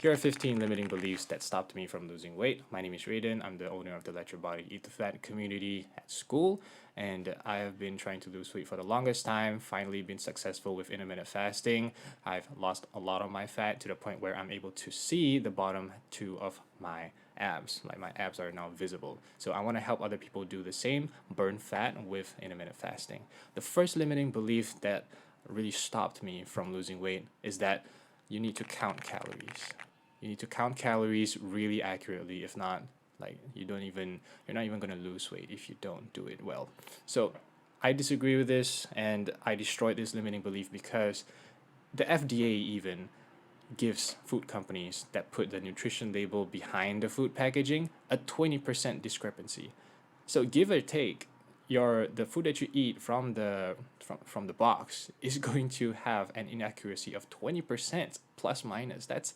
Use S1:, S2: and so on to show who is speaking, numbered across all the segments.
S1: Here are 15 limiting beliefs that stopped me from losing weight. My name is Raden. I'm the owner of the Let Your Body Eat the Fat community at Skool, and I have been trying to lose weight for the longest time. Finally, been successful with intermittent fasting. I've lost a lot of my fat to the point where I'm able to see the bottom two of my abs. Like my abs are now visible. So I want to help other people do the same, burn fat with intermittent fasting. The first limiting belief that really stopped me from losing weight is that you need to count calories. You need to count calories really accurately. If not, like you're not even gonna lose weight if you don't do it well. So I disagree with this, and I destroyed this limiting belief because the FDA even gives food companies that put the nutrition label behind the food packaging a 20% discrepancy. So give or take, the food that you eat from the box is going to have an inaccuracy of 20% plus minus. That's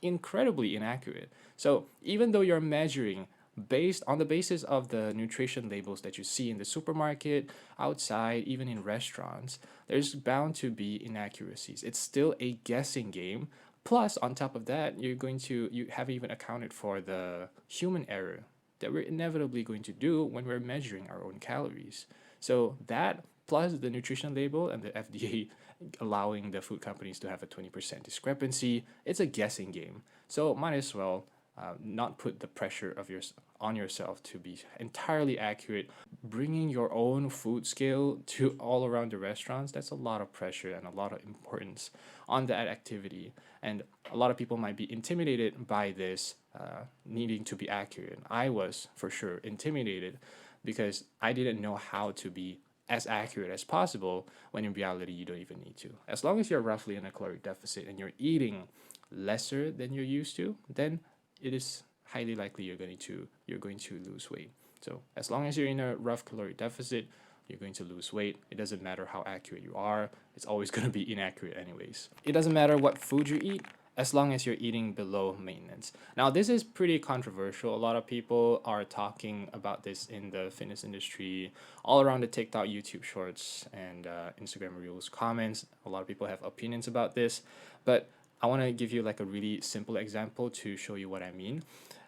S1: incredibly inaccurate. So even though you're measuring based on the basis of the nutrition labels that you see in the supermarket, outside, even in restaurants, there's bound to be inaccuracies. It's still a guessing game. Plus, on top of that, you haven't even accounted for the human error that we're inevitably going to do when we're measuring our own calories. So that plus the nutrition label and the FDA allowing the food companies to have a 20% discrepancy, it's a guessing game. So might as well not put the pressure on yourself to be entirely accurate. Bringing your own food scale to all around the restaurants, that's a lot of pressure and a lot of importance on that activity. And a lot of people might be intimidated by this needing to be accurate. I was for sure intimidated because I didn't know how to be as accurate as possible when in reality you don't even need to. As long as you're roughly in a caloric deficit and you're eating lesser than you're used to, then it is highly likely you're going to lose weight. So as long as you're in a rough caloric deficit, you're going to lose weight. It doesn't matter how accurate you are. It's always going to be inaccurate anyways. It doesn't matter what food you eat as long as you're eating below maintenance. Now, this is pretty controversial. A lot of people are talking about this in the fitness industry, all around the TikTok, YouTube shorts, and Instagram Reels comments. A lot of people have opinions about this, but I want to give you like a really simple example to show you what I mean.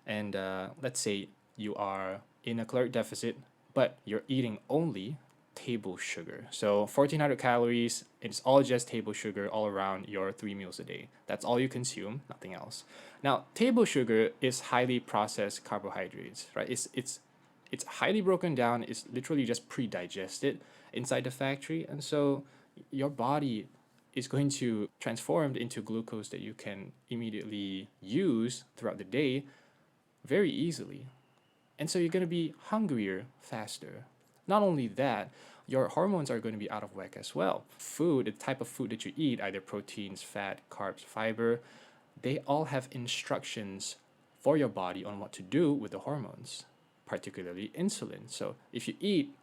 S1: And let's say you are in a caloric deficit, but you're eating only table sugar. So 1400 calories, it's all just table sugar all around your 3 meals a day. That's all you consume, nothing else. Now, table sugar is highly processed carbohydrates, right? It's highly broken down, it's literally just pre-digested inside the factory, and so your body is going to transform into glucose that you can immediately use throughout the day very easily. And so you're going to be hungrier faster. Not only that, your hormones are going to be out of whack as well. Food, the type of food that you eat, either proteins, fat, carbs, fiber, they all have instructions for your body on what to do with the hormones, particularly insulin. So if you eat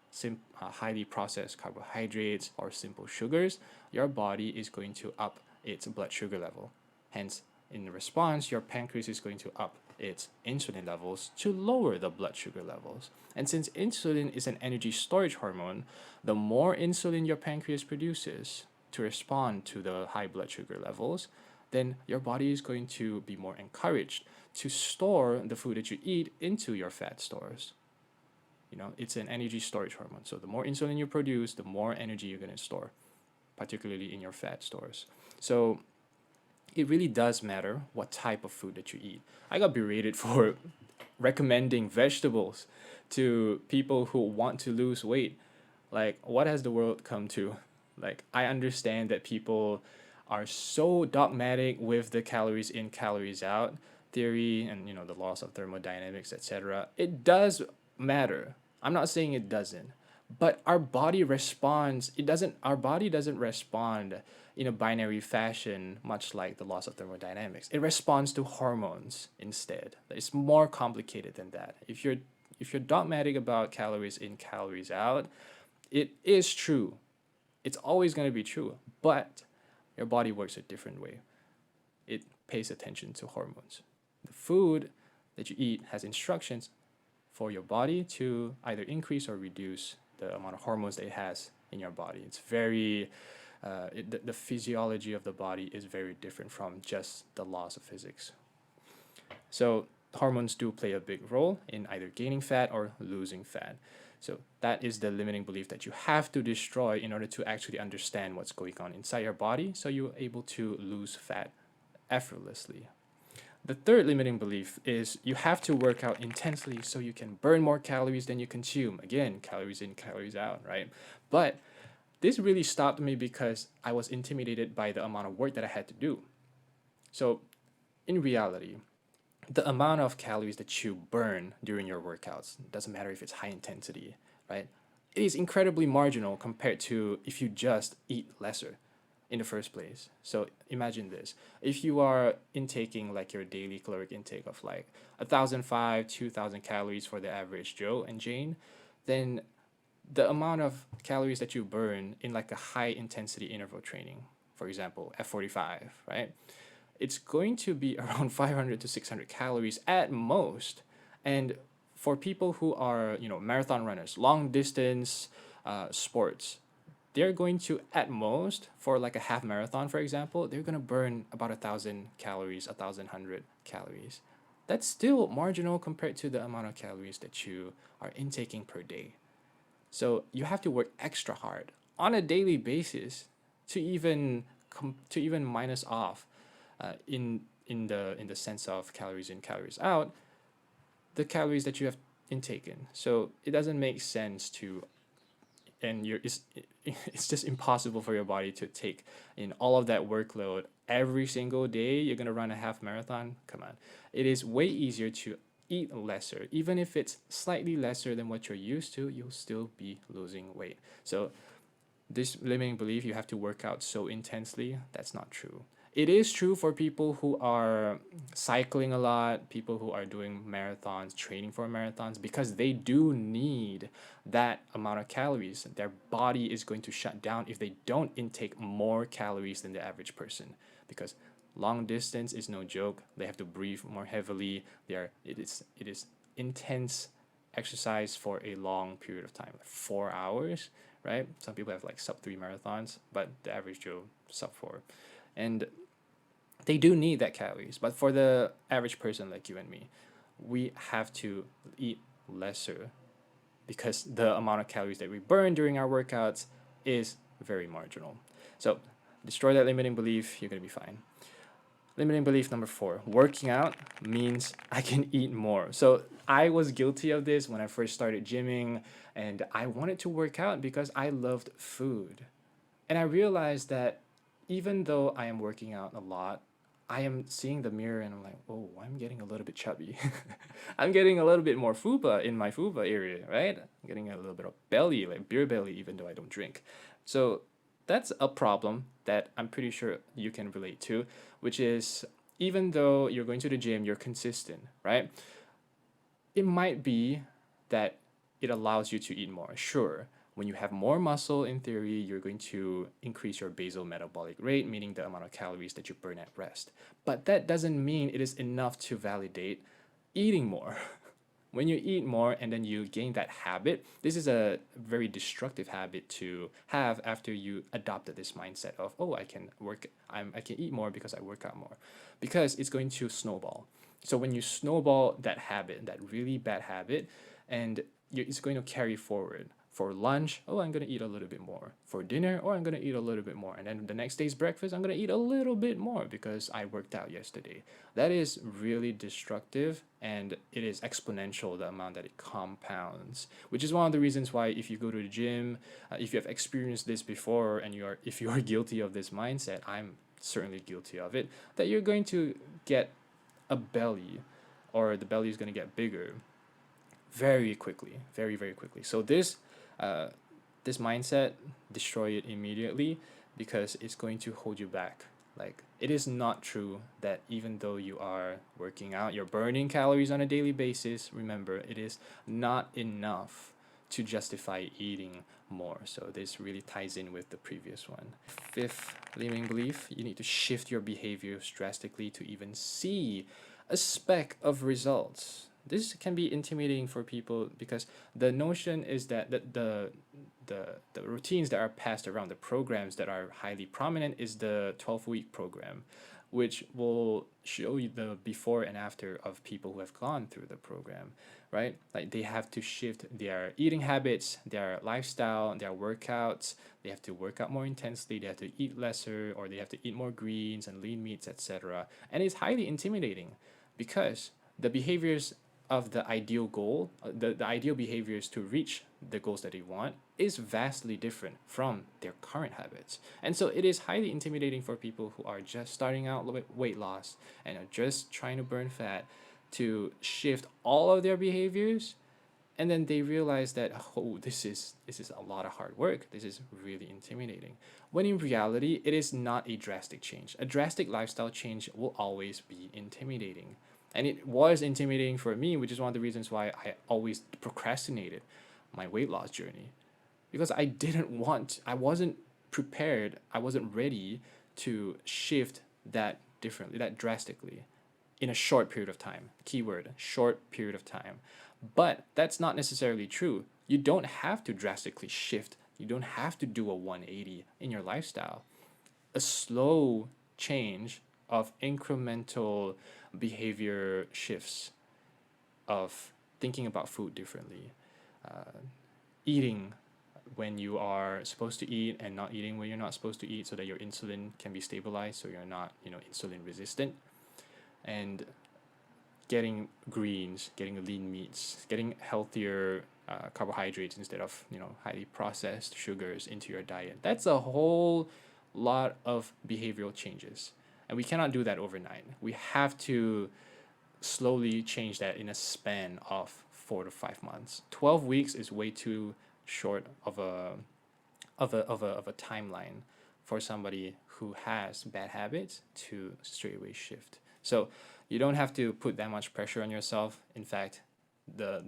S1: highly processed carbohydrates or simple sugars, your body is going to up its blood sugar level. Hence, in response, your pancreas is going to up its insulin levels to lower the blood sugar levels. And since insulin is an energy storage hormone, the more insulin your pancreas produces to respond to the high blood sugar levels, then your body is going to be more encouraged to store the food that you eat into your fat stores. It's an energy storage hormone. So the more insulin you produce, the more energy you're going to store, particularly in your fat stores. So it really does matter what type of food that you eat. I got berated for recommending vegetables to people who want to lose weight. Like, what has the world come to? Like, I understand that people are so dogmatic with the calories in, calories out theory and, the laws of thermodynamics, etc. It does matter. I'm not saying it doesn't. But our body doesn't respond in a binary fashion, much like the laws of thermodynamics. It responds to hormones instead. It's more complicated than that. If you're dogmatic about calories in, calories out, it is true. It's always going to be true, but your body works a different way. It pays attention to hormones. The food that you eat has instructions for your body to either increase or reduce the amount of hormones that it has in your body. It's very, the physiology of the body is very different from just the laws of physics. So hormones do play a big role in either gaining fat or losing fat. So that is the limiting belief that you have to destroy in order to actually understand what's going on inside your body so you're able to lose fat effortlessly. The third limiting belief is you have to work out intensely so you can burn more calories than you consume. Again, calories in, calories out, right? But this really stopped me because I was intimidated by the amount of work that I had to do. So, in reality, the amount of calories that you burn during your workouts doesn't matter if it's high intensity, right? It is incredibly marginal compared to if you just eat lesser in the first place. So imagine this: if you are intaking like your daily caloric intake of like 1,005, 2,000 calories for the average Joe and Jane, then the amount of calories that you burn in like a high intensity interval training, for example, F45, right? It's going to be around 500 to 600 calories at most. And for people who are, marathon runners, long distance sports, they're going to, at most, for like a half marathon, for example, they're going to burn about 1,000 calories, 1,100 calories. That's still marginal compared to the amount of calories that you are intaking per day. So you have to work extra hard on a daily basis to even minus off in the sense of calories in, calories out, the calories that you have intaken. So it doesn't make sense to, and it's just impossible for your body to take in all of that workload every single day. You're gonna run a half marathon. Come on, it is way easier to eat lesser. Even if it's slightly lesser than what you're used to, you'll still be losing weight. So this limiting belief you have to work out so intensely, that's not true. It is true for people who are cycling a lot, people who are doing marathons, training for marathons, because they do need that amount of calories. Their body is going to shut down if they don't intake more calories than the average person, because long distance is no joke. They have to breathe more heavily. It is intense exercise for a long period of time, like 4 hours, right? Some people have like sub 3 marathons, but the average Joe sub 4. And they do need that calories. But for the average person like you and me, we have to eat lesser because the amount of calories that we burn during our workouts is very marginal. So destroy that limiting belief, you're going to be fine. Limiting belief number 4: working out means I can eat more. So I was guilty of this when I first started gymming, and I wanted to work out because I loved food. And I realized that even though I am working out a lot, I am seeing the mirror and I'm like, oh, I'm getting a little bit chubby. I'm getting a little bit more fupa in my fupa area, right? I'm getting a little bit of belly, like beer belly, even though I don't drink. So that's a problem that I'm pretty sure you can relate to, which is even though you're going to the gym, you're consistent, right? It might be that it allows you to eat more. Sure, when you have more muscle, in theory, you're going to increase your basal metabolic rate, meaning the amount of calories that you burn at rest. But that doesn't mean it is enough to validate eating more. When you eat more and then you gain that habit, this is a very destructive habit to have after you adopted this mindset of, oh, I can eat more because I work out more, because it's going to snowball. So when you snowball that habit, that really bad habit, and it's going to carry forward. For lunch, oh, I'm going to eat a little bit more. For dinner, oh, I'm going to eat a little bit more. And then the next day's breakfast, I'm going to eat a little bit more because I worked out yesterday. That is really destructive, and it is exponential, the amount that it compounds, which is one of the reasons why if you go to the gym, if you have experienced this before and if you are guilty of this mindset, I'm certainly guilty of it, that you're going to get a belly, or the belly is going to get bigger very quickly, very, very quickly. So this mindset, destroy it immediately, because it's going to hold you back. Like, it is not true that even though you are working out, you're burning calories on a daily basis. Remember, it is not enough to justify eating more. So this really ties in with the previous one. Fifth limiting belief: you need to shift your behaviors drastically to even see a speck of results. This can be intimidating for people because the notion is that the routines that are passed around, the programs that are highly prominent, is the 12-week program, which will show you the before and after of people who have gone through the program, right? Like they have to shift their eating habits, their lifestyle, their workouts. They have to work out more intensely, they have to eat lesser, or they have to eat more greens and lean meats, etc. And it's highly intimidating because the behaviors of the ideal goal, the ideal behaviors to reach the goals that they want is vastly different from their current habits. And so it is highly intimidating for people who are just starting out with weight loss and are just trying to burn fat to shift all of their behaviors, and then they realize that, oh, this is a lot of hard work, this is really intimidating, when in reality it is not a drastic change. A drastic lifestyle change will always be intimidating, and it was intimidating for me, which is one of the reasons why I always procrastinated my weight loss journey, because I wasn't prepared, I wasn't ready to shift that differently, that drastically, in a short period of time. Keyword, short period of time. But that's not necessarily true. You don't have to drastically shift. You don't have to do a 180 in your lifestyle. A slow change of incremental behavior shifts, of thinking about food differently, eating when you are supposed to eat and not eating when you're not supposed to eat, so that your insulin can be stabilized, so you're not, insulin resistant, and getting greens, getting lean meats, getting healthier carbohydrates instead of highly processed sugars into your diet. That's a whole lot of behavioral changes, and we cannot do that overnight. We have to slowly change that in a span of 4 to 5 months. 12 weeks is way too short of a timeline for somebody who has bad habits to straightaway shift. So you don't have to put that much pressure on yourself. In fact, the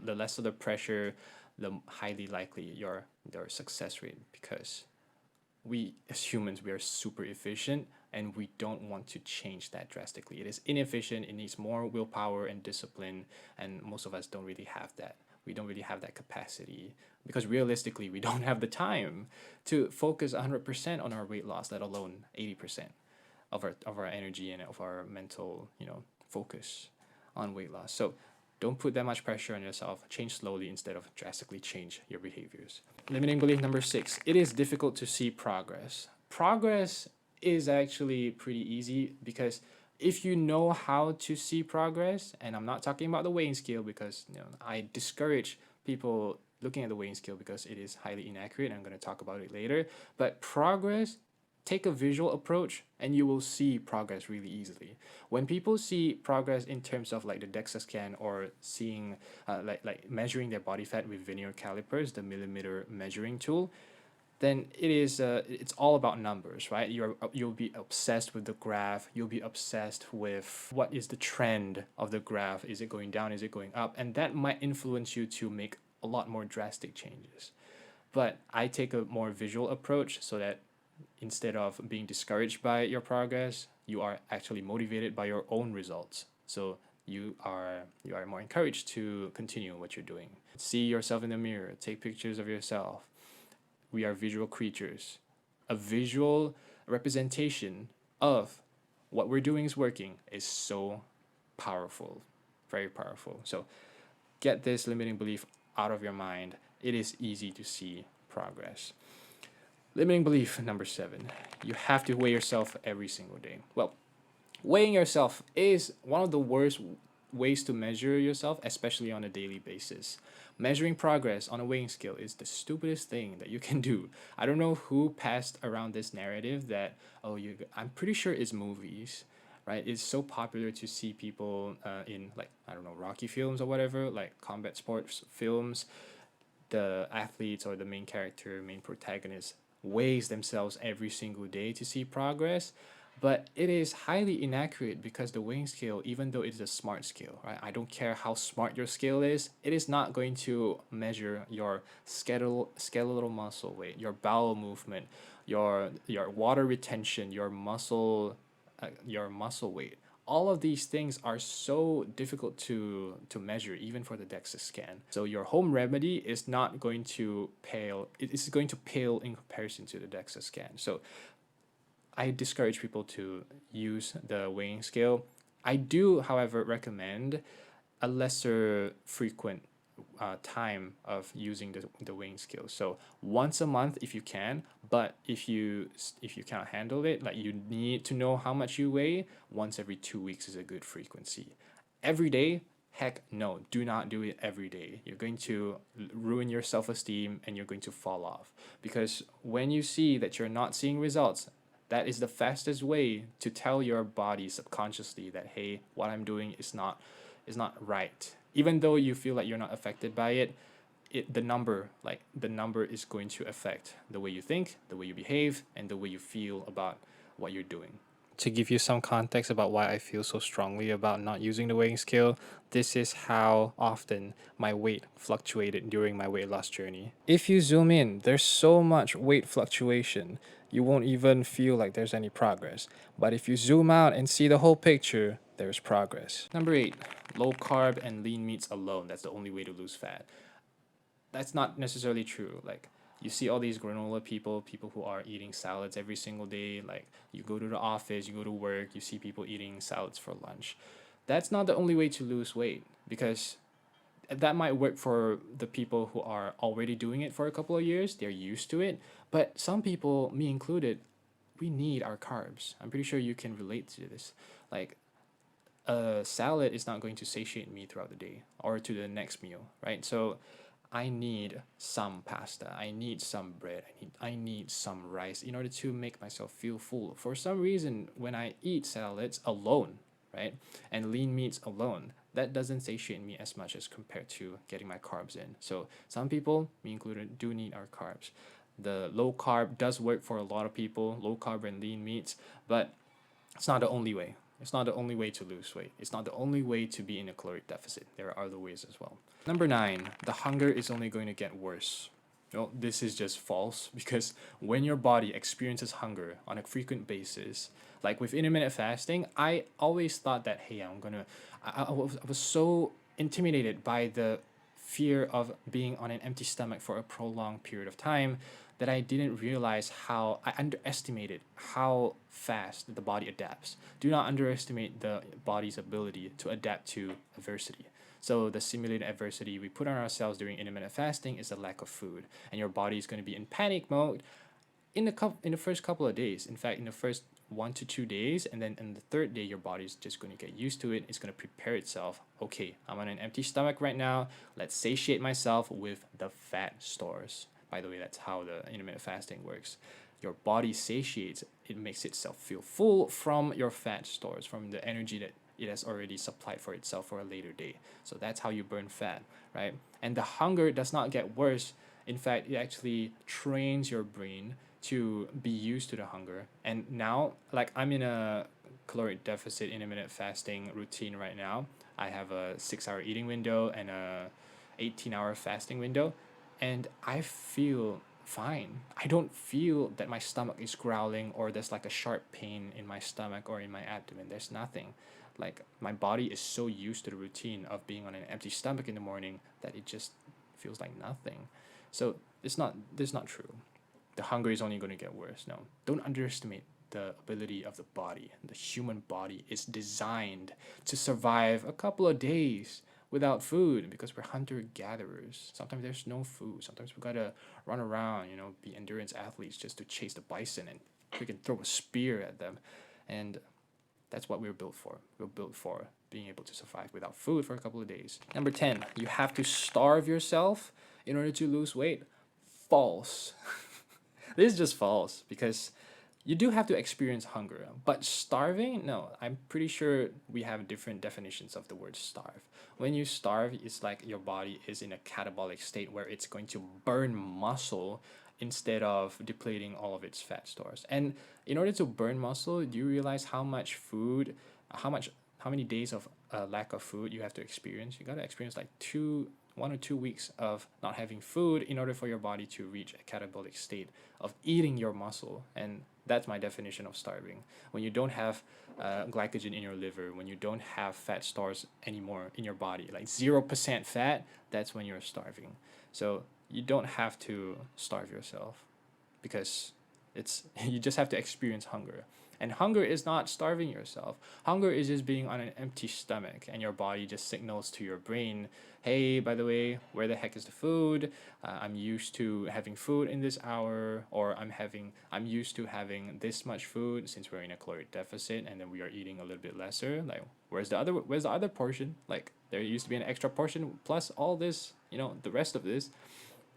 S1: less of the pressure, the highly likely your success rate, because we as humans, we are super efficient, and we don't want to change that drastically. It is inefficient, it needs more willpower and discipline, and most of us don't really have that. We don't really have that capacity, because realistically we don't have the time to focus 100% on our weight loss, let alone 80% of our energy and of our mental focus on weight loss. So don't put that much pressure on yourself. Change slowly instead of drastically change your behaviors. Limiting belief number 6: it is difficult to see progress. Progress is actually pretty easy, because if you know how to see progress, and I'm not talking about the weighing scale, because I discourage people looking at the weighing scale because it is highly inaccurate. I'm going to talk about it later. But progress, take a visual approach and you will see progress really easily. When people see progress in terms of like the DEXA scan, or seeing like measuring their body fat with linear calipers, the millimeter measuring tool, then it's all about numbers, right? You'll be obsessed with the graph. You'll be obsessed with what is the trend of the graph. Is it going down? Is it going up? And that might influence you to make a lot more drastic changes. But I take a more visual approach, so that instead of being discouraged by your progress, you are actually motivated by your own results. So you are more encouraged to continue what you're doing. See yourself in the mirror. Take pictures of yourself. We are visual creatures. A visual representation of what we're doing is working is so powerful, very powerful. So get this limiting belief out of your mind. It is easy to see progress. Limiting belief number 7: you have to weigh yourself every single day. Well, weighing yourself is one of the worst ways to measure yourself, especially on a daily basis. Measuring progress on a weighing scale is the stupidest thing that you can do. I don't know who passed around this narrative that, I'm pretty sure it's movies, right? It's so popular to see people in, like, I don't know, Rocky films or whatever, like combat sports films. The athletes or the main character, main protagonist, weighs themselves every single day to see progress. But it is highly inaccurate, because the weighing scale, even though it is a smart scale, right? I don't care how smart your scale is, it is not going to measure your skeletal muscle weight, your bowel movement, your water retention, your muscle weight. All of these things are so difficult to measure, even for the DEXA scan. So your home remedy is not going to pale. It is going to pale in comparison to the DEXA scan. So I discourage people to use the weighing scale. I do, however, recommend a lesser frequent time of using the weighing scale. So once a month if you can, but if you cannot handle it, like you need to know how much you weigh, once every 2 weeks is a good frequency. Every day, heck no, do not do it every day. You're going to ruin your self-esteem and you're going to fall off. Because when you see that you're not seeing results, that is the fastest way to tell your body subconsciously that, hey, what I'm doing is not right. Even though you feel like you're not affected by it, the number is going to affect the way you think, the way you behave, and the way you feel about what you're doing. To give you some context about why I feel so strongly about not using the weighing scale, this is how often my weight fluctuated during my weight loss journey. If you zoom in, there's so much weight fluctuation, you won't even feel like there's any progress. But if you zoom out and see the whole picture, there's progress. Number 8, low carb and lean meats alone. That's the only way to lose fat. That's not necessarily true. Like, you see all these granola people who are eating salads every single day. Like, you go to the office, you go to work, you see people eating salads for lunch. That's not the only way to lose weight, because that might work for the people who are already doing it for a couple of years. They're used to it. But some people, me included, we need our carbs. I'm pretty sure you can relate to this. Like, a salad is not going to satiate me throughout the day or to the next meal, right? So I need some pasta, I need some bread, I need some rice in order to make myself feel full. For some reason, when I eat salads alone, right, and lean meats alone, that doesn't satiate me as much as compared to getting my carbs in. So some people, me included, do need our carbs. The low carb does work for a lot of people, low carb and lean meats, but it's not the only way. It's not the only way to lose weight. It's not the only way to be in a caloric deficit. There are other ways as well. Number 9, the hunger is only going to get worse. Well, this is just false, because when your body experiences hunger on a frequent basis, like with intermittent fasting, I always thought that, hey, I was so intimidated by the fear of being on an empty stomach for a prolonged period of time that I didn't realize how I underestimated how fast the body adapts. Do not underestimate the body's ability to adapt to adversity. So the simulated adversity we put on ourselves during intermittent fasting is the lack of food, and your body is going to be in panic mode in the first couple of days. In fact, in the first 1 to 2 days, and then in the third day, your body's just going to get used to it. It's going to prepare itself. Okay, I'm on an empty stomach right now. Let's satiate myself with the fat stores. By the way, that's how the intermittent fasting works. Your body satiates, it makes itself feel full from your fat stores, from the energy that it has already supplied for itself for a later day. So that's how you burn fat, right? And the hunger does not get worse. In fact, it actually trains your brain to be used to the hunger. And now, like, I'm in a caloric deficit intermittent fasting routine right now. I have a 6-hour eating window and a 18-hour fasting window, and I feel fine. I don't feel that my stomach is growling or there's like a sharp pain in my stomach or in my abdomen. There's nothing. Like, my body is so used to the routine of being on an empty stomach in the morning that it just feels like nothing. So it's not true. The hunger is only going to get worse. No, don't underestimate the ability of the body. The human body is designed to survive a couple of days without food, because we're hunter gatherers. Sometimes there's no food. Sometimes we gotta run around, be endurance athletes just to chase the bison and freaking throw a spear at them. And that's what we're built for. We're built for being able to survive without food for a couple of days. Number 10, you have to starve yourself in order to lose weight. False. This is just false, because you do have to experience hunger, but starving, no. I'm pretty sure we have different definitions of the word starve. When you starve, it's like your body is in a catabolic state where it's going to burn muscle instead of depleting all of its fat stores. And in order to burn muscle, do you realize how much food, how many days of lack of food you have to experience? You got to experience like 1 or 2 weeks of not having food in order for your body to reach a catabolic state of eating your muscle. And that's my definition of starving. When you don't have glycogen in your liver, when you don't have fat stores anymore in your body, like 0% fat, that's when you're starving. So you don't have to starve yourself, because It's you just have to experience hunger. And hunger is not starving yourself. Hunger is just being on an empty stomach, and your body just signals to your brain, hey, by the way, where the heck is the food? I'm used to having food in this hour, or I'm used to having this much food since we're in a caloric deficit, and then we are eating a little bit lesser. Like, where's the other portion? Like, there used to be an extra portion plus all this, the rest of this.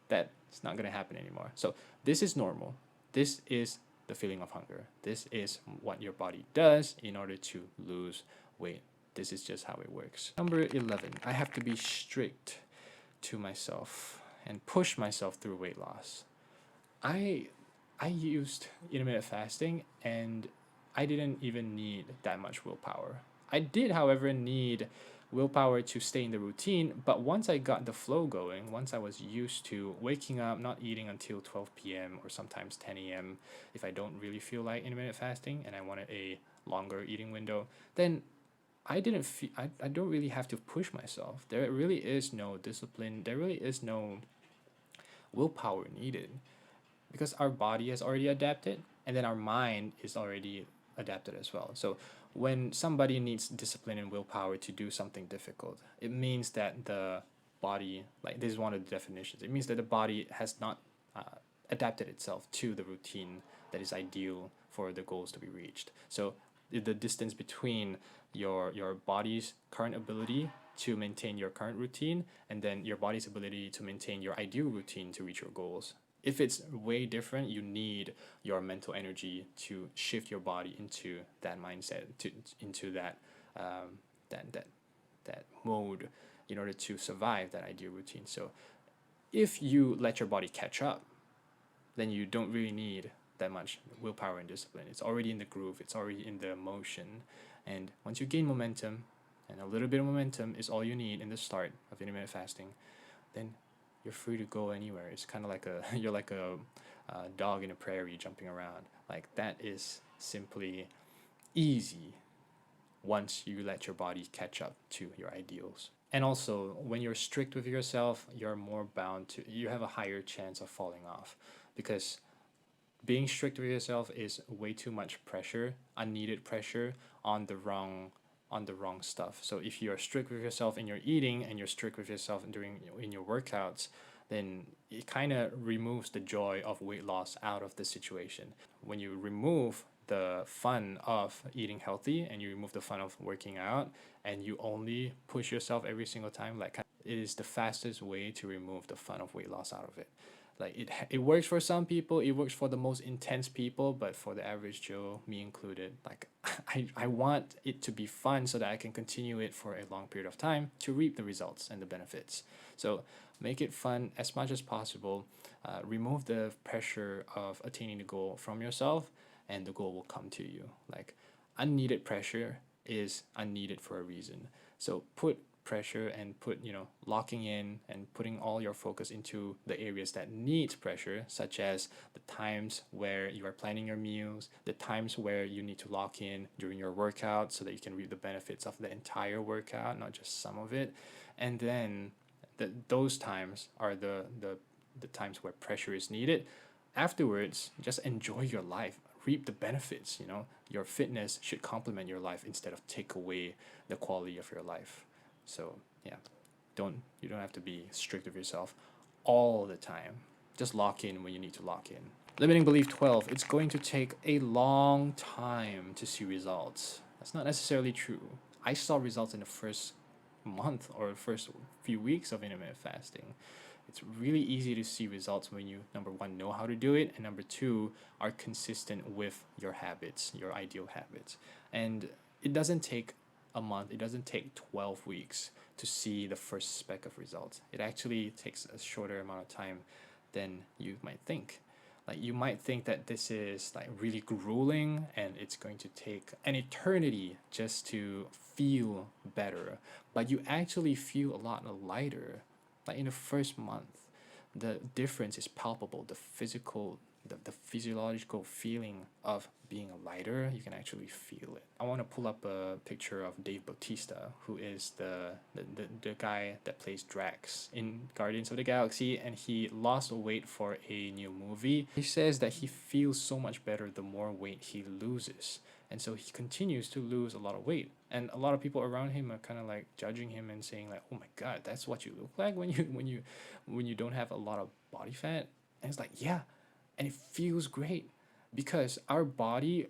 S1: That's not gonna happen anymore. So this is normal. This is the feeling of hunger. This is what your body does in order to lose weight. This is just how it works. Number 11, I have to be strict to myself and push myself through weight loss. I used intermittent fasting, and I didn't even need that much willpower. I did, however, need willpower to stay in the routine, but once I got the flow going, once I was used to waking up, not eating until 12 p.m. or sometimes 10 a.m. if I don't really feel like intermittent fasting and I wanted a longer eating window, then I don't really have to push myself. There really is no discipline. There really is no willpower needed because our body has already adapted, and then our mind is already adapted as well. So when somebody needs discipline and willpower to do something difficult, it means that the body, like this is one of the definitions, it means that the body has not uh, adapted itself to the routine that is ideal for the goals to be reached. So the distance between your body's current ability to maintain your current routine and then your body's ability to maintain your ideal routine to reach your goals. If it's way different, you need your mental energy to shift your body into that mindset, into that mode in order to survive that ideal routine. So if you let your body catch up, then you don't really need that much willpower and discipline. It's already in the groove, it's already in the motion. And once you gain momentum, and a little bit of momentum is all you need in the start of intermittent fasting, then you're free to go anywhere. It's kind of like you're like a dog in a prairie jumping around. Like that is simply easy once you let your body catch up to your ideals. And also, when you're strict with yourself, you have a higher chance of falling off because being strict with yourself is way too much pressure, unneeded pressure on the wrong stuff. So if you're strict with yourself in your eating and you're strict with yourself in your workouts, then it kind of removes the joy of weight loss out of the situation. When you remove the fun of eating healthy and you remove the fun of working out and you only push yourself every single time, like it is the fastest way to remove the fun of weight loss out of it. Like it works for some people, it works for the most intense people, but for the average Joe, me included, like I want it to be fun so that I can continue it for a long period of time to reap the results and the benefits. So make it fun as much as possible. Remove the pressure of attaining the goal from yourself, and the goal will come to you. Like unneeded pressure is unneeded for a reason. So put pressure and put locking in and putting all your focus into the areas that need pressure, such as the times where you are planning your meals, the times where you need to lock in during your workout so that you can reap the benefits of the entire workout, not just some of it. And then those times are the times where pressure is needed. Afterwards, just enjoy your life, reap the benefits. Your fitness should complement your life instead of take away the quality of your life. So yeah, you don't have to be strict with yourself all the time. Just lock in when you need to lock in. Limiting belief 12, it's going to take a long time to see results. That's not necessarily true. I saw results in the first month or first few weeks of intermittent fasting. It's really easy to see results when you, number one, know how to do it, and number two, are consistent with your habits, your ideal habits. And it doesn't take a month, it doesn't take 12 weeks to see the first speck of results. It actually takes a shorter amount of time than you might think. Like you might think that this is like really grueling and it's going to take an eternity just to feel better, but you actually feel a lot lighter. Like in the first month, the difference is palpable. The physiological feeling of being lighter, you can actually feel it. I want to pull up a picture of Dave Bautista, who is the guy that plays Drax in Guardians of the Galaxy, and he lost weight for a new movie. He says that he feels so much better the more weight he loses. And so he continues to lose a lot of weight. And a lot of people around him are kind of like judging him and saying like, "Oh my God, that's what you look like when you don't have a lot of body fat." And it's like, yeah, and it feels great because our body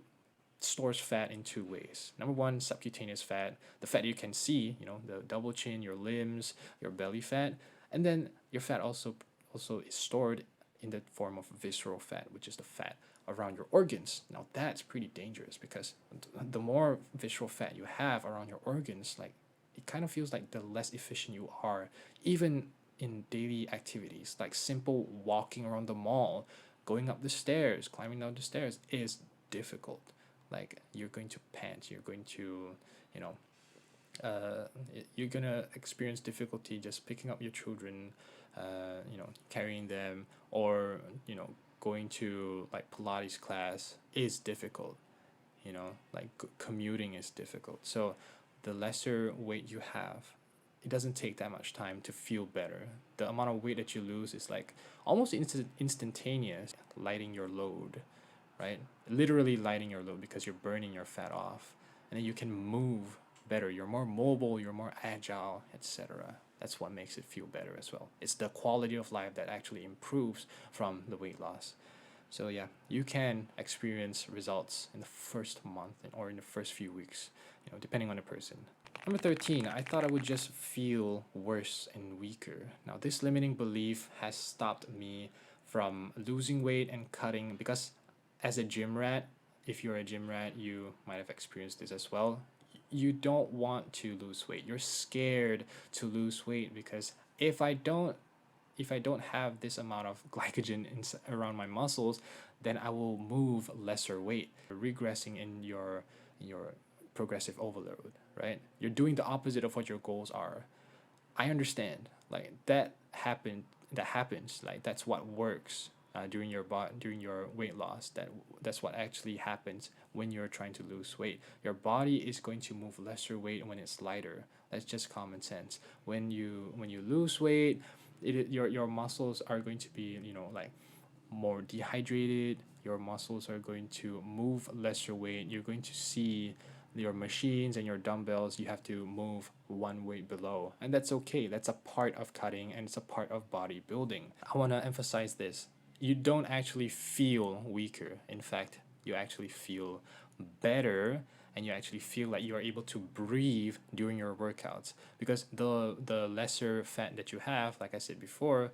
S1: stores fat in two ways. Number one, subcutaneous fat, the fat you can see, the double chin, your limbs, your belly fat, and then your fat also is stored in the form of visceral fat, which is the fat around your organs. Now that's pretty dangerous because the more visceral fat you have around your organs, like it kind of feels like the less efficient you are, even in daily activities like simple walking around the mall, going up the stairs, climbing down the stairs is difficult. Like you're going to pant, you're going to, you know, you're gonna experience difficulty just picking up your children, carrying them, or going to like Pilates class is difficult. Like commuting is difficult. So the lesser weight you have, it doesn't take that much time to feel better. The amount of weight that you lose is like almost instantaneous, lighting your load, right? Literally lighting your load because you're burning your fat off. And then you can move better. You're more mobile, you're more agile, etc. That's what makes it feel better as well. It's the quality of life that actually improves from the weight loss. So yeah, you can experience results in the first month or in the first few weeks, depending on the person. Number 13, I thought I would just feel worse and weaker. Now, this limiting belief has stopped me from losing weight and cutting because as a gym rat, if you're a gym rat, you might have experienced this as well. You don't want to lose weight. You're scared to lose weight because if I don't have this amount of glycogen around my muscles, then I will move lesser weight, regressing in your progressive overload, right? You're doing the opposite of what your goals are. I understand, like that happens, like that's what works during your weight loss. That's what actually happens when you're trying to lose weight. Your body is going to move lesser weight when it's lighter. That's just common sense. When you lose weight, your muscles are going to be like more dehydrated. Your muscles are going to move lesser weight. You're going to see your machines and your dumbbells, you have to move one weight below, and that's okay. That's a part of cutting and it's a part of bodybuilding. I want to emphasize this: you don't actually feel weaker. In fact, you actually feel better, and you actually feel like you are able to breathe during your workouts because the lesser fat that you have, like I said before,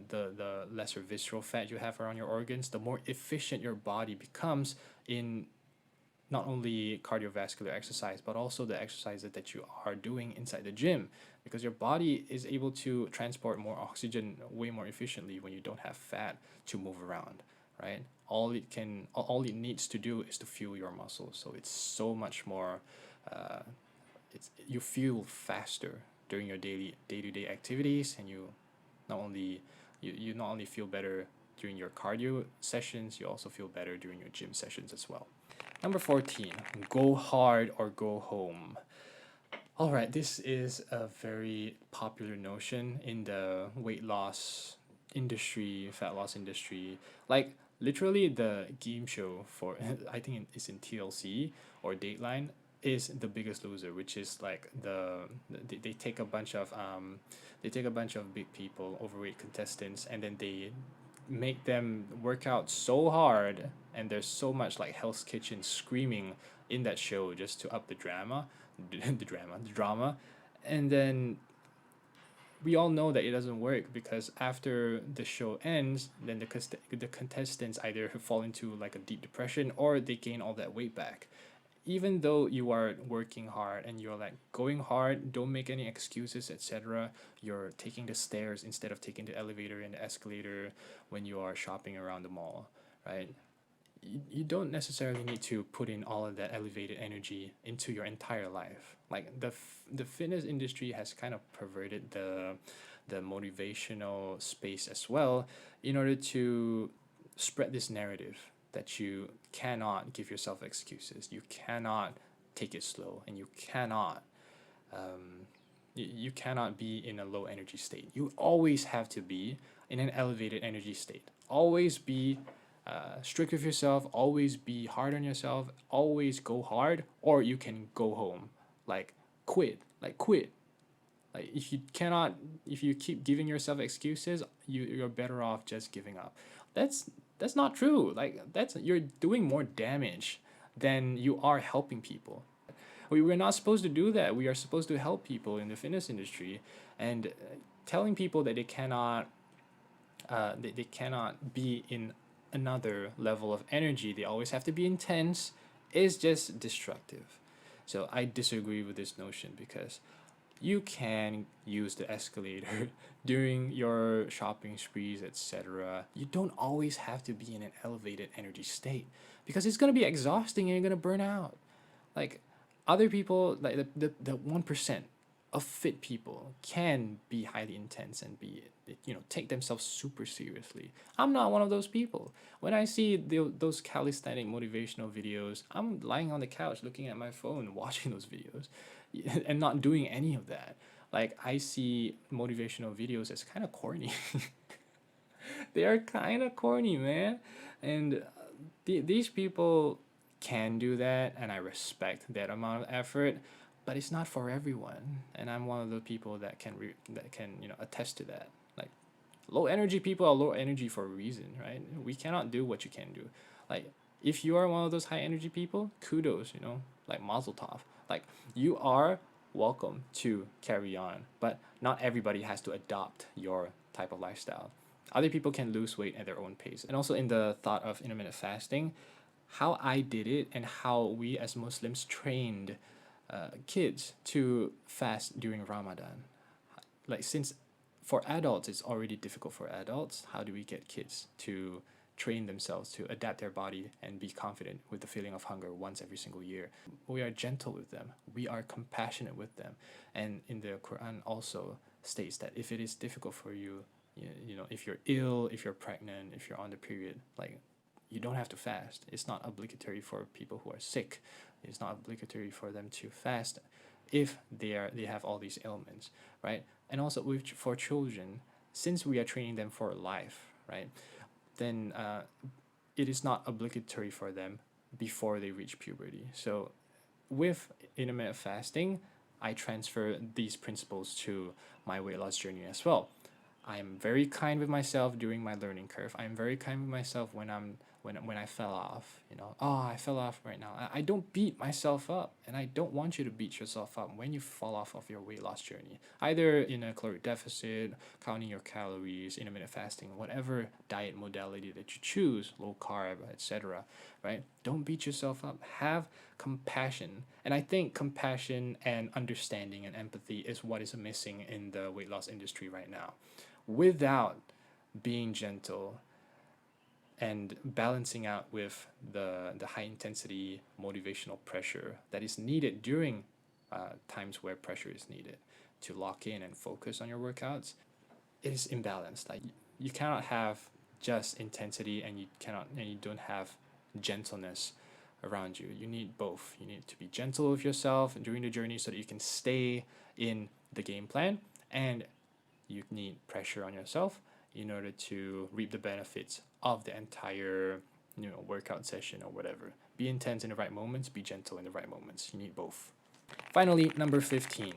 S1: the lesser visceral fat you have around your organs, the more efficient your body becomes in not only cardiovascular exercise but also the exercises that you are doing inside the gym, because your body is able to transport more oxygen way more efficiently when you don't have fat to move around, right? All it needs to do is to fuel your muscles, so it's so much more you feel faster during your day-to-day activities, and you not only feel better during your cardio sessions, you also feel better during your gym sessions as well. Number 14, go hard or go home. All right, this is a very popular notion in the weight loss industry, fat loss industry. Like literally the game show for I think it's in TLC or Dateline is The Biggest Loser, which is like they take a bunch of big people, overweight contestants, and then they make them work out so hard, and there's so much like Hell's Kitchen screaming in that show just to up the drama, the drama, and then we all know that it doesn't work because after the show ends, then the contestants either fall into like a deep depression or they gain all that weight back. Even though you are working hard and you're like going hard, don't make any excuses, etc. You're taking the stairs instead of taking the elevator and the escalator when you are shopping around the mall, right? You don't necessarily need to put in all of that elevated energy into your entire life. Like the fitness industry has kind of perverted the motivational space as well in order to spread this narrative. that you cannot give yourself excuses. You cannot take it slow, and you cannot be in a low energy state. You always have to be in an elevated energy state. Always be strict with yourself. Always be hard on yourself. Always go hard, or you can go home. Like quit. Like quit. Like if you keep giving yourself excuses, you're better off just giving up. That's not true. Like you're doing more damage than you are helping people. We're not supposed to do that. We are supposed to help people in the fitness industry, and telling people that they cannot be in another level of energy. They always have to be intense, is just destructive. So I disagree with this notion, because you can use the escalator during your shopping sprees, etc. You don't always have to be in an elevated energy state, because it's going to be exhausting and you're going to burn out. Like other people, like the 1% of fit people can be highly intense and be, take themselves super seriously. I'm not one of those people. When I see those calisthenic motivational videos, I'm lying on the couch looking at my phone watching those videos and not doing any of that. Like I see motivational videos as kind of corny. They are kind of corny, man. And these people can do that, and I respect that amount of effort, but it's not for everyone. And I'm one of the people that can attest to that. Like low energy people are low energy for a reason, right? We cannot do what you can do. Like if you are one of those high energy people, kudos, like mazel tov. Like you are welcome to carry on, but not everybody has to adopt your type of lifestyle. Other people can lose weight at their own pace. And also in the thought of intermittent fasting, how I did it and how we as Muslims trained kids to fast during Ramadan. Like since for adults it's already difficult for adults, how do we get kids to train themselves to adapt their body and be confident with the feeling of hunger once every single year? We are gentle with them. We are compassionate with them. And in the Quran also states that if it is difficult for you, if you're ill, if you're pregnant, if you're on the period, like you don't have to fast. It's not obligatory for people who are sick. It's not obligatory for them to fast if they have all these ailments, right? And also for children, since we are training them for life, right? Then it is not obligatory for them before they reach puberty. So with intermittent fasting, I transfer these principles to my weight loss journey as well. I am very kind with myself during my learning curve. I am very kind with myself when I fell off. Oh, I fell off right now. I don't beat myself up, and I don't want you to beat yourself up when you fall off of your weight loss journey. Either in a caloric deficit, counting your calories, intermittent fasting, whatever diet modality that you choose, low carb, etc. Right? Don't beat yourself up. Have compassion, and I think compassion and understanding and empathy is what is missing in the weight loss industry right now. Without being gentle and balancing out with the high intensity motivational pressure that is needed during times where pressure is needed to lock in and focus on your workouts, it is imbalanced. Like you cannot have just intensity and you don't have gentleness around you. You need both. You need to be gentle with yourself during the journey so that you can stay in the game plan, and you need pressure on yourself in order to reap the benefits of the entire workout session or whatever. Be intense in the right moments, be gentle in the right moments. You need both. Finally, number 15.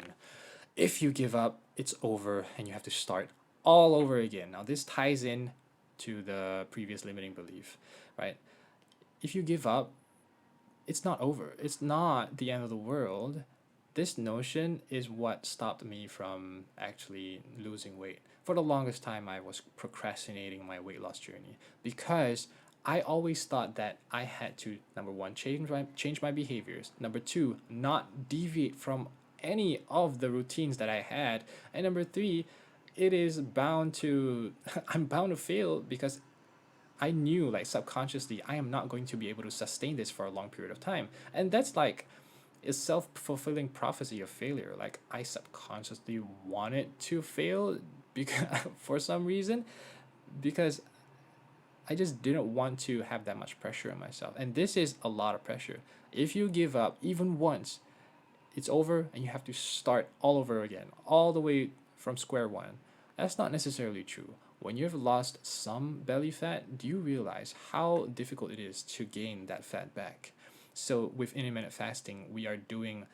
S1: If you give up, it's over and you have to start all over again. Now this ties in to the previous limiting belief, right? If you give up, it's not over. It's not the end of the world. This notion is what stopped me from actually losing weight. For the longest time, I was procrastinating my weight loss journey because I always thought that I had to, number one, change my behaviors. Number two, not deviate from any of the routines that I had. And number three, it is bound to, I'm bound to fail because I knew, like, subconsciously, I am not going to be able to sustain this for a long period of time. And that's like a self-fulfilling prophecy of failure. Like, I subconsciously wanted to fail because for some reason, because I just didn't want to have that much pressure on myself. And this is a lot of pressure. If you give up even once, it's over and you have to start all over again, all the way from square one. That's not necessarily true. When you've lost some belly fat, do you realize how difficult it is to gain that fat back? So with intermittent fasting, we are doing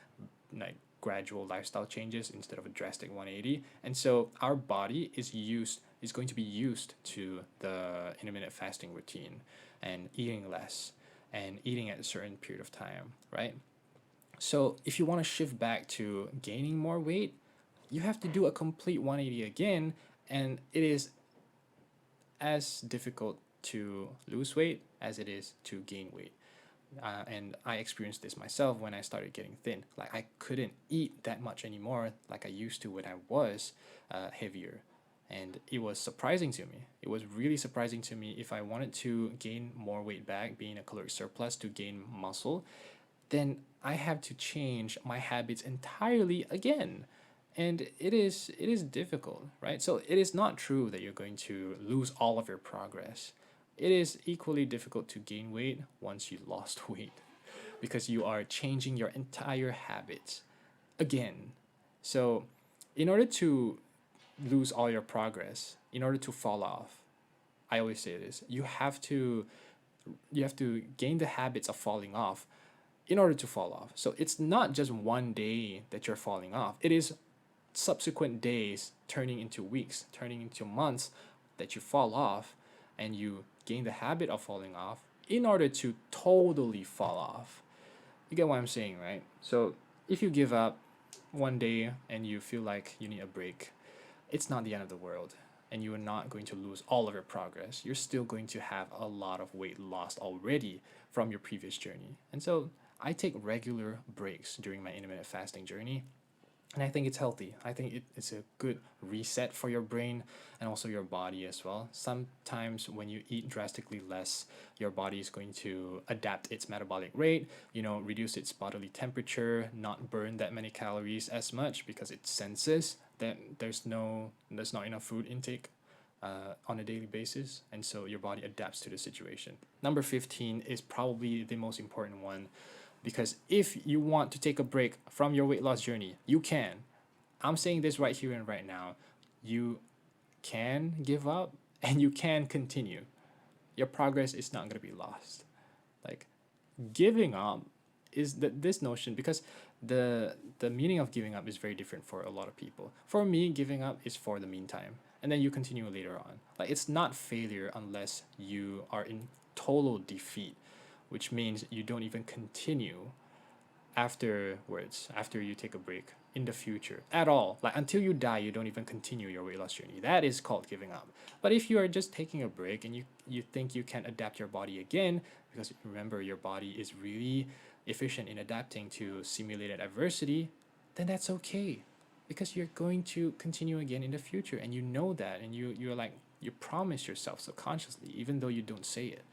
S1: like gradual lifestyle changes instead of a drastic 180, and so our body is going to be used to the intermittent fasting routine and eating less and eating at a certain period of time, right? So if you want to shift back to gaining more weight, you have to do a complete 180 again, and it is as difficult to lose weight as it is to gain weight. And I experienced this myself when I started getting thin. Like I couldn't eat that much anymore like I used to when I was heavier. And it was surprising to me. It was really surprising to me if I wanted to gain more weight back, being a caloric surplus to gain muscle, then I have to change my habits entirely again. And it is difficult, right? So it is not true that you're going to lose all of your progress. It is equally difficult to gain weight once you lost weight because you are changing your entire habits again. So, in order to lose all your progress, in order to fall off, I always say this, you have to gain the habits of falling off in order to fall off. So it's not just one day that you're falling off. It is subsequent days turning into weeks, turning into months that you fall off and you gain the habit of falling off in order to totally fall off. You get what I'm saying, right? So if you give up one day and you feel like you need a break, it's not the end of the world. And you are not going to lose all of your progress. You're still going to have a lot of weight lost already from your previous journey. And so I take regular breaks during my intermittent fasting journey, and I think it's healthy. I think it's a good reset for your brain and also your body as well. Sometimes when you eat drastically less, your body is going to adapt its metabolic rate, reduce its bodily temperature, not burn that many calories as much because it senses that there's not enough food intake on a daily basis, and so your body adapts to the situation. Number 15 is probably the most important one, because if you want to take a break from your weight loss journey, you can. I'm saying this right here and right now. You can give up and you can continue. Your progress is not going to be lost. Like giving up is this notion, because the meaning of giving up is very different for a lot of people. For me, giving up is for the meantime, and then you continue later on. Like it's not failure unless you are in total defeat, which means you don't even continue afterwards, after you take a break in the future at all. Like until you die, you don't even continue your weight loss journey. That is called giving up. But if you are just taking a break and you think you can adapt your body again, because remember, your body is really efficient in adapting to simulated adversity, then that's okay, because you're going to continue again in the future, and you know that, and you're like, you promise yourself subconsciously even though you don't say it,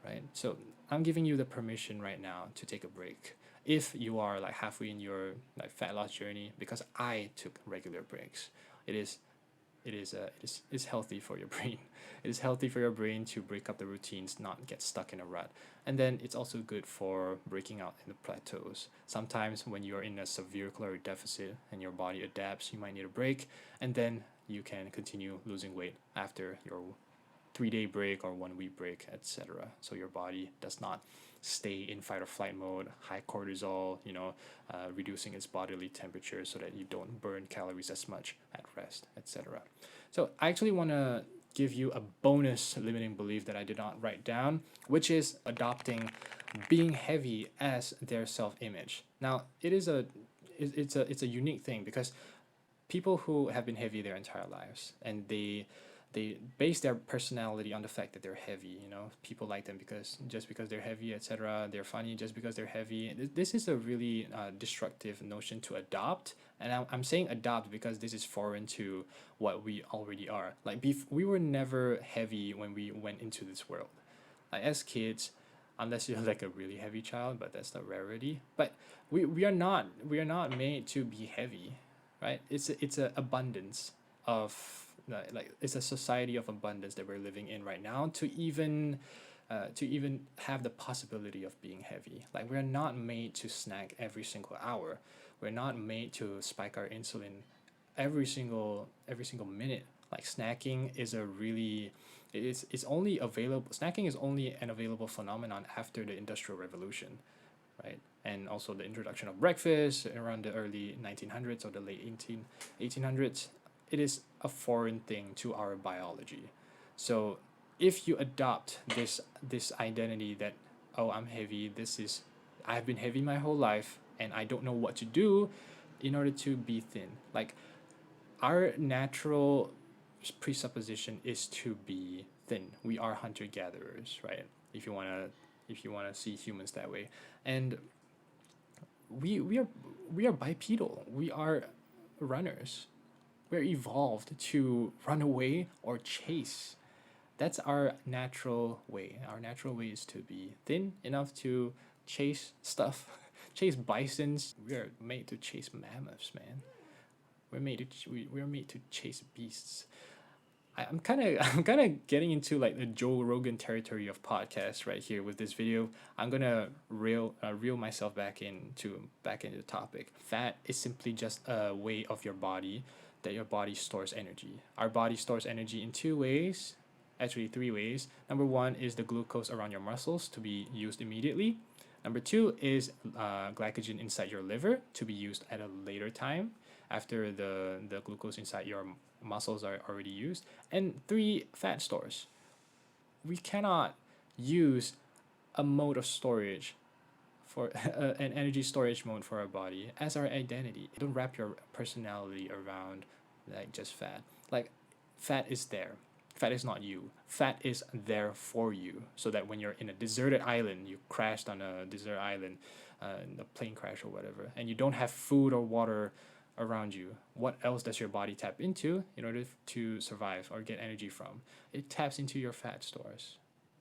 S1: right? So I'm giving you the permission right now to take a break if you are like halfway in your like fat loss journey, because I took regular breaks. It is healthy for your brain. It is healthy for your brain to break up the routines, not get stuck in a rut. And then it's also good for breaking out in the plateaus. Sometimes when you're in a severe caloric deficit and your body adapts, you might need a break, and then you can continue losing weight after your 3-day break or 1 week break, etc. So your body does not stay in fight or flight mode, high cortisol, reducing its bodily temperature so that you don't burn calories as much at rest, etc. So I actually want to give you a bonus limiting belief that I did not write down, which is adopting being heavy as their self-image. Now, it's a unique thing, because people who have been heavy their entire lives, and they base their personality on the fact that they're heavy. People like them because they're heavy, etc. They're funny just because they're heavy. This is a really destructive notion to adopt, and I'm saying adopt because this is foreign to what we already are. Like we were never heavy when we went into this world. Like as kids, unless you're like a really heavy child, but that's the rarity. But we are not made to be heavy, right? It's a abundance of like it's a society of abundance that we're living in right now to even have the possibility of being heavy. Like we're not made to snack every single hour. We're not made to spike our insulin every single minute. Like snacking is a really it's only available snacking is only an available phenomenon after the industrial revolution, right? And also the introduction of breakfast around the early 1900s or the late 1800s. It is a foreign thing to our biology. So if you adopt this identity that, oh, I'm heavy, I've been heavy my whole life and I don't know what to do in order to be thin. Like our natural presupposition is to be thin. We are hunter gatherers, right? If you wanna see humans that way, and we are we are bipedal. We are runners. We're evolved to run away or chase. That's our natural way. Our natural way is to be thin enough to chase stuff, chase bisons. We are made to chase mammoths, man. We're made to chase beasts. I'm kind of I'm kind of getting into like the Joe Rogan territory of podcasts right here with this video. I'm gonna reel myself back into the topic. Fat is simply just a way of your body that your body stores energy. Our body stores energy in two ways, actually three ways. Number one is the glucose around your muscles to be used immediately. Number two is glycogen inside your liver to be used at a later time after the glucose inside your muscles are already used. And three, fat stores. We cannot use a mode of storage for an energy storage mode for our body as our identity. Don't wrap your personality around like just fat. Like fat is there. Fat is not you. Fat is there for you, so that when you're in a deserted island, you crashed on a desert island, in a plane crash or whatever, and you don't have food or water around you, what else does your body tap into in order to survive or get energy from? It taps into your fat stores.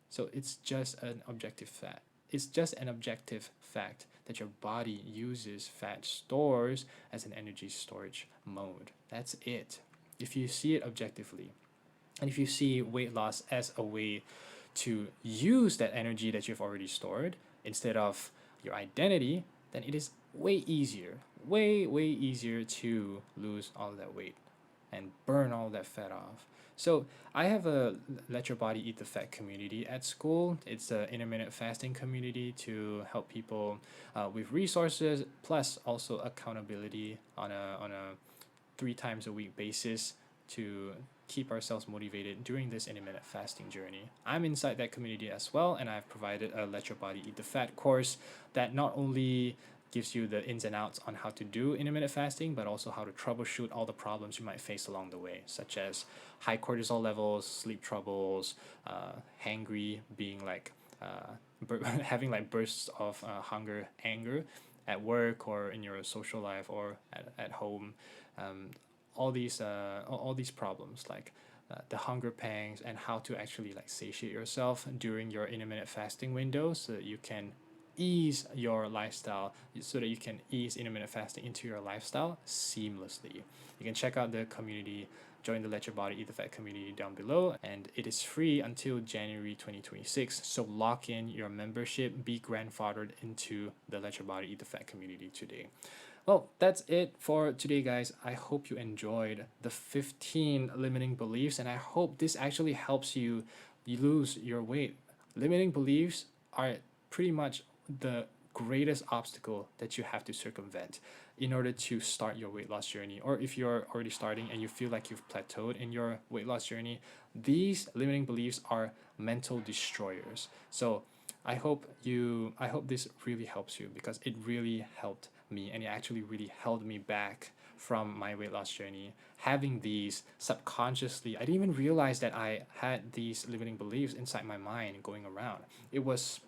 S1: So it's just an objective fact. It's just an objective fact that your body uses fat stores as an energy storage mode. That's it. If you see it objectively, and if you see weight loss as a way to use that energy that you've already stored instead of your identity, then it is way easier, way easier to lose all that weight and burn all that fat off. So I have a Let Your Body Eat the Fat community at Skool. It's an intermittent fasting community to help people with resources, plus also accountability on a 3 times a week basis to keep ourselves motivated during this intermittent fasting journey. I'm inside that community as well, and I've provided a Let Your Body Eat the Fat course that not only gives you the ins and outs on how to do intermittent fasting, but also how to troubleshoot all the problems you might face along the way, such as high cortisol levels, sleep troubles, hangry, being like having like bursts of hunger, anger at work or in your social life or at home. Um, all these problems like the hunger pangs and how to actually like satiate yourself during your intermittent fasting window so that you can ease your lifestyle, so that you can ease intermittent fasting into your lifestyle seamlessly. You can check out the community, join the Let Your Body Eat the Fat community down below, and it is free until January 2026. So lock in your membership, be grandfathered into the Let Your Body Eat the Fat community today. Well, that's it for today, guys. I hope you enjoyed the 15 limiting beliefs, and I hope this actually helps you lose your weight. Limiting beliefs are pretty much the greatest obstacle that you have to circumvent in order to start your weight loss journey. Or if you're already starting and you feel like you've plateaued in your weight loss journey, these limiting beliefs are mental destroyers. So I hope this really helps you, because it really helped me, and it actually really held me back from my weight loss journey. Having these subconsciously, I didn't even realize that I had these limiting beliefs inside my mind going around. It was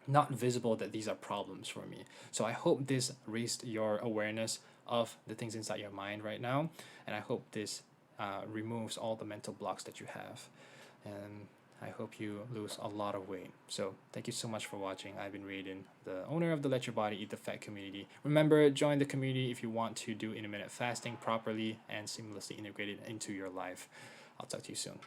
S1: not visible that these are problems for me. So I hope this raised your awareness of the things inside your mind right now, and I hope this removes all the mental blocks that you have. And I hope you lose a lot of weight. So thank you so much for watching. I've been Raden, the owner of the Let Your Body Eat the Fat community. Remember, join the community if you want to do intermittent fasting properly and seamlessly integrate it into your life. I'll talk to you soon.